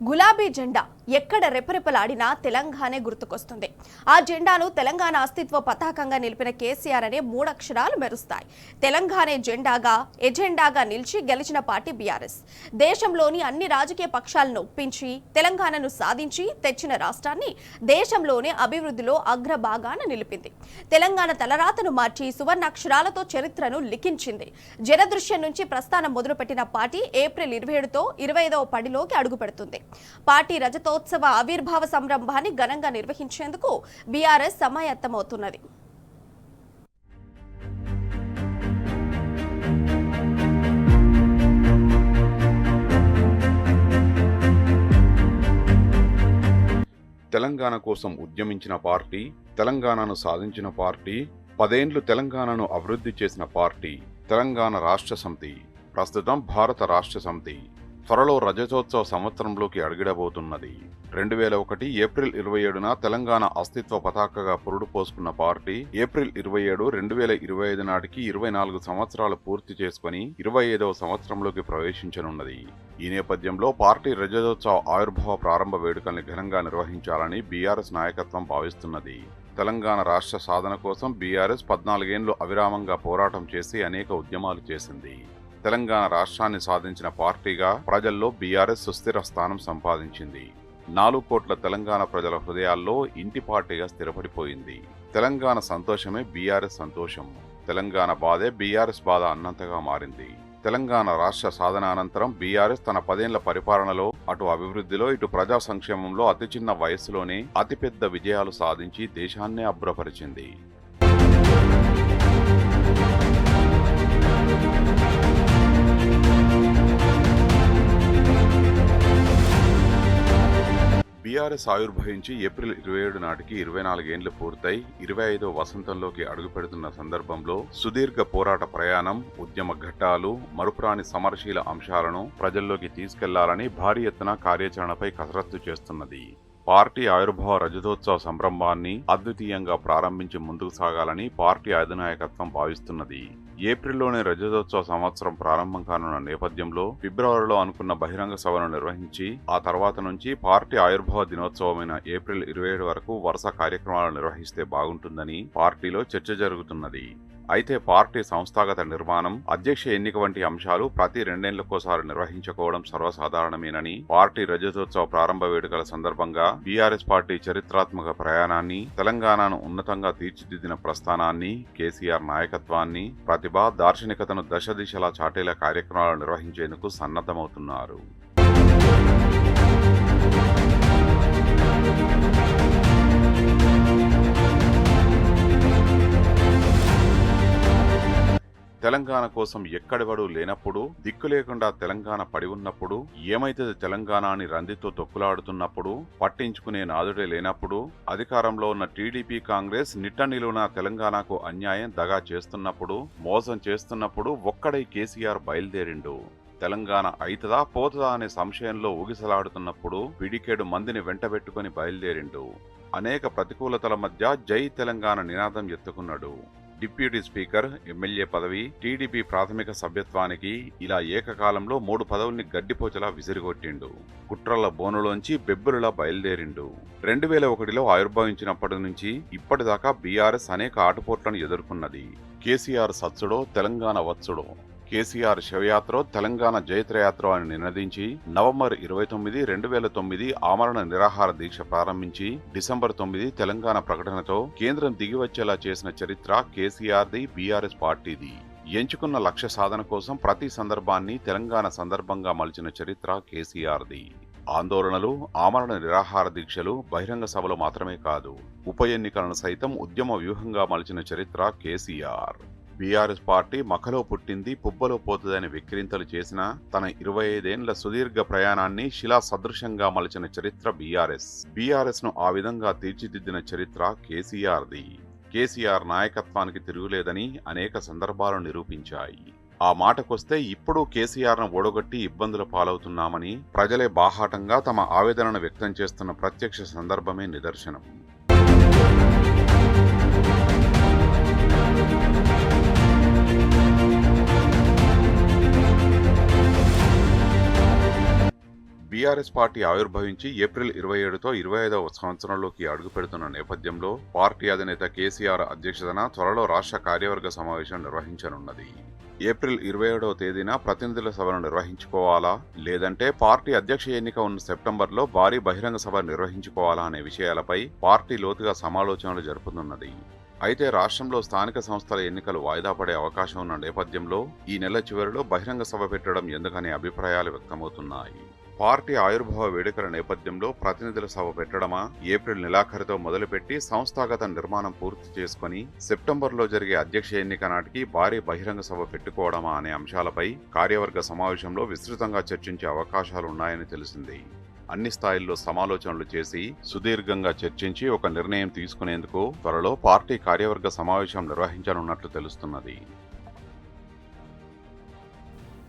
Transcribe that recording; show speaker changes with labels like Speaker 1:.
Speaker 1: గులాబీ జెండా ఎక్కడ రెపరెపలాడినా తెలంగాణే గుర్తుకొస్తుంది. ఆ జెండాను తెలంగాణ అస్తిత్వ పతాకంగా నిలిపిన కేసీఆర్ అనే మూడక్షరాలు మెరుస్తాయి. తెలంగాణ ఎజెండాగా నిలిచి గెలిచిన పార్టీ బీఆర్ఎస్. దేశంలోని అన్ని రాజకీయ పక్షాలను ఒప్పించి తెలంగాణను సాధించి తెచ్చిన రాష్ట్రాన్ని దేశంలోనే అభివృద్ధిలో అగ్రభాగాన నిలిపింది. తెలంగాణ తలరాతను మార్చి సువర్ణాక్షరాలతో చరిత్రను లిఖించింది. జనదృశ్యం నుంచి ప్రస్థానం మొదలుపెట్టిన పార్టీ ఏప్రిల్ 27తో 25వ పడిలోకి అడుగుపెడుతుంది. పార్టీ రజతోత్సవ ఆవిర్భావ సంరంభాన్ని ఘనంగా నిర్వహించేందుకు బీఆర్ఎస్ సమాయత్తమవుతున్నది.
Speaker 2: తెలంగాణ కోసం ఉద్యమించిన పార్టీ, తెలంగాణను సాధించిన పార్టీ, 10 ఏళ్లు తెలంగాణను అభివృద్ధి చేసిన పార్టీ తెలంగాణ రాష్ట్ర సమితి. ప్రస్తుతం భారత రాష్ట్ర సమితి త్వరలో రజతోత్సవ సంవత్సరంలోకి అడుగిడబోతున్నది. 2001 ఏప్రిల్ 27న తెలంగాణ అస్తిత్వ పతాకగా పురుడు పోసుకున్న పార్టీ ఏప్రిల్ 27, 2025 నాటికి 24 సంవత్సరాలు పూర్తి చేసుకుని 25వ సంవత్సరంలోకి ప్రవేశించనున్నది. ఈ నేపథ్యంలో పార్టీ రజతోత్సవ ఆవిర్భావ ప్రారంభ వేడుకల్ని ఘనంగా నిర్వహించాలని బీఆర్ఎస్ నాయకత్వం భావిస్తున్నది. తెలంగాణ రాష్ట్ర సాధన కోసం బీఆర్ఎస్ 14 ఏళ్లు అవిరామంగా పోరాటం చేసి అనేక ఉద్యమాలు చేసింది. తెలంగాణ రాష్ట్రాన్ని సాధించిన పార్టీగా ప్రజల్లో బీఆర్ఎస్ సుస్థిర స్థానం సంపాదించింది. 4 కోట్ల తెలంగాణ ప్రజల హృదయాల్లో ఇంటి పార్టీగా స్థిరపడిపోయింది. తెలంగాణ సంతోషమే బీఆర్ఎస్ సంతోషం, తెలంగాణ బాధే బీఆర్ఎస్ బాధ అన్నంతగా మారింది. తెలంగాణ రాష్ట్ర సాధన అనంతరం బీఆర్ఎస్ తన 10 ఏళ్ల పరిపాలనలో అటు అభివృద్ధిలో ఇటు ప్రజా సంక్షేమంలో అతి చిన్న వయస్సులోనే అతిపెద్ద విజయాలు సాధించి దేశాన్నే అబ్బురపరిచింది. బీఆర్ఎస్ ఆవిర్భవించి ఏప్రిల్ 27 నాటికి 24 ఏళ్లు పూర్తయి 25వ వసంతంలోకి అడుగుపెడుతున్న సందర్భంలో సుదీర్ఘ పోరాట ప్రయాణం, ఉద్యమ ఘట్టాలు, మరుపురాని సమరశీల అంశాలను ప్రజల్లోకి తీసుకెళ్లాలని భారీ ఎత్తున కార్యాచరణపై కసరత్తు చేస్తున్నది. పార్టీ ఆవిర్భావ రజతోత్సవ సంరంభాన్ని అద్వితీయంగా ప్రారంభించి ముందుకు సాగాలని పార్టీ అధినాయకత్వం భావిస్తున్నది. ఏప్రిల్లోనే రజతోత్సవ సంవత్సరం ప్రారంభం కానున్న నేపథ్యంలో ఫిబ్రవరిలో అనుకున్న బహిరంగ సభను నిర్వహించి ఆ తర్వాత నుంచి పార్టీ ఆవిర్భావ దినోత్సవమైన ఏప్రిల్ 27 వరకు వరుస కార్యక్రమాలు నిర్వహిస్తే బాగుంటుందని పార్టీలో చర్చ జరుగుతున్నది. అయితే పార్టీ సంస్థాగత నిర్మాణం, అధ్యక్ష ఎన్నిక వంటి అంశాలు ప్రతి 2 ఏళ్లకోసారి నిర్వహించుకోవడం సర్వసాధారణమేనని పార్టీ రజతోత్సవ ప్రారంభ వేడుకల సందర్భంగా బీఆర్ఎస్ పార్టీ చరిత్రాత్మక ప్రయాణాన్ని, తెలంగాణను ఉన్నతంగా తీర్చిదిద్దిన ప్రస్థానాన్ని, కేసీఆర్ నాయకత్వాన్ని, ప్రతిభ, దార్శనికతను దశ దిశలా చాటేలా కార్యక్రమాలు నిర్వహించేందుకు సన్నద్ధమవుతున్నారు. తెలంగాణ కోసం ఎక్కడెవడూ లేనప్పుడు, దిక్కు లేకుండా తెలంగాణ పడి ఉన్నప్పుడు, ఏమైతుంది తెలంగాణ అని రందితో తొక్కులాడుతున్నప్పుడు, పట్టించుకునే నాదుడే లేనప్పుడు, అధికారంలో ఉన్న టీడీపీ కాంగ్రెస్ నిట్ట నిలువున తెలంగాణకు అన్యాయం, దగా చేస్తున్నప్పుడు, మోసం చేస్తున్నప్పుడు ఒక్కడై కేసీఆర్ బయలుదేరిండు. తెలంగాణ అయితదా పోతదా అనే సంశయంలో ఊగిసలాడుతున్నప్పుడు పిడికేడు మందిని వెంటబెట్టుకుని బయలుదేరిండు. అనేక ప్రతికూలతల మధ్య జై తెలంగాణ నినాదం ఎత్తుకున్నాడు. డిప్యూటీ స్పీకర్, ఎమ్మెల్యే పదవి, టీడీపీ ప్రాథమిక సభ్యత్వానికి ఇలా ఏకకాలంలో 3 పదవుల్ని గడ్డిపోచలా విసిరిగొట్టిండు. కుట్రల బోనులోంచి బెబ్బులులా బయలుదేరిండు. 2001లో ఆవిర్భవించినప్పటి నుంచి ఇప్పటిదాకా బీఆర్ఎస్ అనేక ఆటుపోట్లను ఎదుర్కొన్నది. కేసీఆర్ సత్సుడో తెలంగాణ వత్సుడో, కేసీఆర్ శవయాత్రో తెలంగాణ జయత్రయాత్రో అని నినదించి నవంబర్ 29, 2009 ఆమరణ నిరాహార దీక్ష ప్రారంభించి డిసెంబర్ 9 తెలంగాణ ప్రకటనతో కేంద్రం దిగివచ్చేలా చేసిన చరిత్ర కేసీఆర్ది, బీఆర్ఎస్ పార్టీది. ఎంచుకున్న లక్ష్య సాధన కోసం ప్రతి సందర్భాన్ని తెలంగాణ సందర్భంగా మలిచిన చరిత్ర కేసీఆర్ది. ఆందోళనలు, ఆమరణ నిరాహార దీక్షలు బహిరంగ సభలు మాత్రమే కాదు, ఉప ఎన్నికలను సైతం ఉద్యమ వ్యూహంగా మలిచిన చరిత్ర కేసీఆర్. బీఆర్ఎస్ పార్టీ మఖలో పుట్టింది పుబ్బలో పోతుందని విక్రింతలు చేసిన తన 25 ఏళ్ల సుదీర్ఘ ప్రయాణాన్ని శిలా సదృశంగా మలిచిన చరిత్ర బీఆర్ఎస్ ను ఆ విధంగా తీర్చిదిద్దిన చరిత్ర కేసీఆర్ది. కేసీఆర్ నాయకత్వానికి తిరుగులేదని అనేక సందర్భాలు నిరూపించాయి. ఆ మాటకొస్తే ఇప్పుడు కేసీఆర్ను ఓడగొట్టి ఇబ్బందుల పాలవుతున్నామని ప్రజలే బాహాటంగా తమ ఆవేదనను వ్యక్తం చేస్తున్న ప్రత్యక్ష సందర్భమే నిదర్శనం. బీఆర్ఎస్ పార్టీ ఆవిర్భవించి ఏప్రిల్ 27తో 25వ సంవత్సరంలోకి అడుగుపెడుతున్న నేపథ్యంలో పార్టీ అధినేత కేసీఆర్ అధ్యక్షతన త్వరలో రాష్ట్ర కార్యవర్గ సమావేశం నిర్వహించనున్నది. ఏప్రిల్ 27వ తేదీన ప్రతినిధుల సభను నిర్వహించుకోవాలా, లేదంటే పార్టీ అధ్యక్ష ఎన్నిక ఉన్న సెప్టెంబర్లో భారీ బహిరంగ సభ నిర్వహించుకోవాలా అనే విషయాలపై పార్టీ లోతుగా సమాలోచనలు జరుపుతున్నది. అయితే రాష్ట్రంలో స్థానిక సంస్థల ఎన్నికలు వాయిదా పడే అవకాశం ఉన్న నేపథ్యంలో ఈ నెల చివరిలో బహిరంగ సభ పెట్టడం ఎందుకనే అభిప్రాయాలు వ్యక్తమవుతున్నాయి. పార్టీ ఆవిర్భావ వేడుకల నేపథ్యంలో ప్రతినిధుల సభ పెట్టడమా, ఏప్రిల్ నెలాఖరుతో మొదలుపెట్టి సంస్థాగత నిర్మాణం పూర్తి చేసుకుని సెప్టెంబర్లో జరిగే అధ్యక్ష ఎన్నిక నాటికి భారీ బహిరంగ సభ పెట్టుకోవడమా అనే అంశాలపై కార్యవర్గ సమావేశంలో విస్తృతంగా చర్చించే అవకాశాలున్నాయని తెలిసింది. అన్ని స్థాయిల్లో సమాలోచనలు చేసి సుదీర్ఘంగా చర్చించి ఒక నిర్ణయం తీసుకునేందుకు త్వరలో పార్టీ కార్యవర్గ సమావేశం నిర్వహించనున్నట్లు తెలుస్తున్నది.